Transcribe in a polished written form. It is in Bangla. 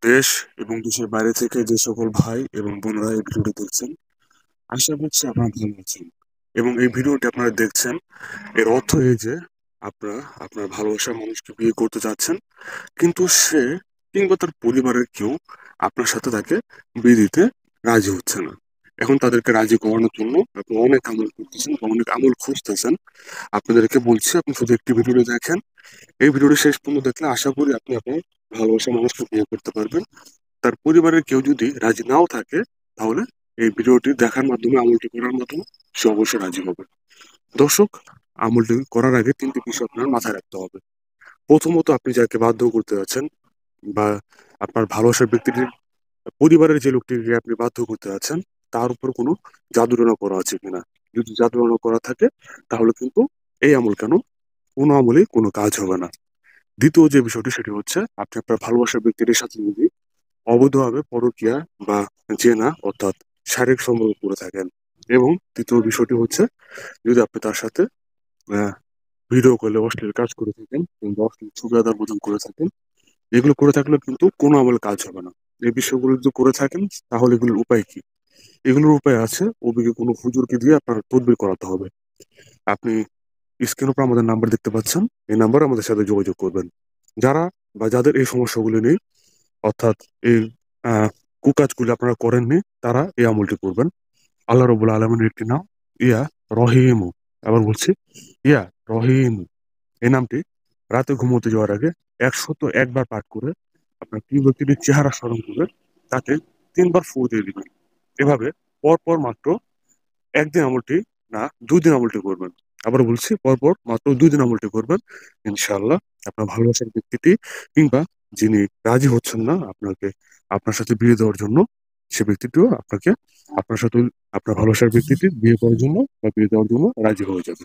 দেশ এবং দেশের বাইরে থেকে যে সকল ভাই এবং বোনেরা এই ভিডিওটি দেখছেন, আশা করছি আপনারা ভালো আছেন। এবং এই ভিডিওটি আপনারা দেখছেন, এর অর্থ এই যে আপনারা আপনার ভালোবাসার মানুষকে বিয়ে করতে যাচ্ছেন, কিন্তু সে কিংবা তার পরিবারের কেউ আপনার সাথে তাকে বিয়ে দিতে রাজি হচ্ছে না। এখন তাদেরকে রাজি করানোর জন্য আপনি অনেক আমল করতেছেন বা অনেক আমল খুঁজতেছেন। আপনাদেরকে বলছি, আপনি শুধু একটি ভিডিও দেখেন। এই ভিডিওটি শেষ পর্যন্ত দেখলে আশা করি আপনি আপনার ভালোবাসার মানুষকে বিয়ে করতে পারবেন। তার পরিবারের কেউ যদি রাজি নাও থাকে, তাহলে এই ভিডিওটি দেখার মাধ্যমে, আমলটি করার মাধ্যমে সে অবশ্যই রাজি হবে। দর্শক, আমলটি করার আগে তিনটি বিষয় আপনার মাথায় রাখতে হবে। প্রথমত, আপনি যাকে বাধ্য করতে যাচ্ছেন বা আপনার ভালোবাসার ব্যক্তিটির পরিবারের যে লোকটিকে আপনি বাধ্য করতে যাচ্ছেন, তার উপর কোনো জাদুটনা করা আছে কিনা। যদি জাদুটনা করা থাকে, তাহলে কিন্তু এই আমল কেন, কোনো আমলেই কোনো কাজ হবে না। দ্বিতীয় যে বিষয়টি, সেটি হচ্ছে আপনি আপনার ভালোবাসার ব্যক্তিটির সাথে যদি অবৈধভাবে পরকীয়া বা জেনা অর্থাৎ শারীরিক সম্পর্ক করে থাকেন। এবং তৃতীয় বিষয়টি হচ্ছে, যদি আপনি তার সাথে ভিডিও কলে অশ্লীল কাজ করে থাকেন কিংবা অশ্লীল ছবি আদান প্রদান করে থাকেন। এগুলো করে থাকলে কিন্তু কোনো আমলে কাজ হবে না। এই বিষয়গুলো যদি করে থাকেন, তাহলে এগুলোর উপায় কি? এগুলোর উপায় আছে, ওদিকে কোনো হুজুরকে দিয়ে আপনার তদবির করাতে হবে। আপনি স্ক্রিনের উপর আমাদের নাম্বার দেখতে পাচ্ছেন, এই নাম্বারে আমাদের সাথে যোগাযোগ করবেন। যারা বা যাদের এই সমস্যাগুলো নেই, অর্থাৎ এই আহ কুকাজগুলো আপনারা করেননি, তারা এই আমলটি করবেন। আল্লাহ রবুল আলমিনের একটি নাম, ইয়া রহিমু। আবার বলছি, ইয়া রহিমু। এই নামটি রাতে ঘুমোতে যাওয়ার আগে 101 বার পাঠ করে আপনার প্রিয় ব্যক্তিটির চেহারা স্মরণ করে তাকে 3 বার ফু দিয়ে দিবেন। এভাবে পরপর মাত্র একদিন আমলটি, না 2 দিন আমলটি করবেন। আবার বলছি, পরপর মাত্র 2 দিন আমলটি করবেন। ইনশাআল্লাহ আপনার ভালোবাসার ব্যক্তিটি কিংবা যিনি রাজি হচ্ছেন না আপনাকে, আপনার সাথে বিয়ে দেওয়ার জন্য, সে ব্যক্তিটিও আপনাকে আপনার সাথে, আপনার ভালোবাসার ব্যক্তিটি বিয়ে করার জন্য বা বিয়ে দেওয়ার জন্য রাজি হয়ে যাবে।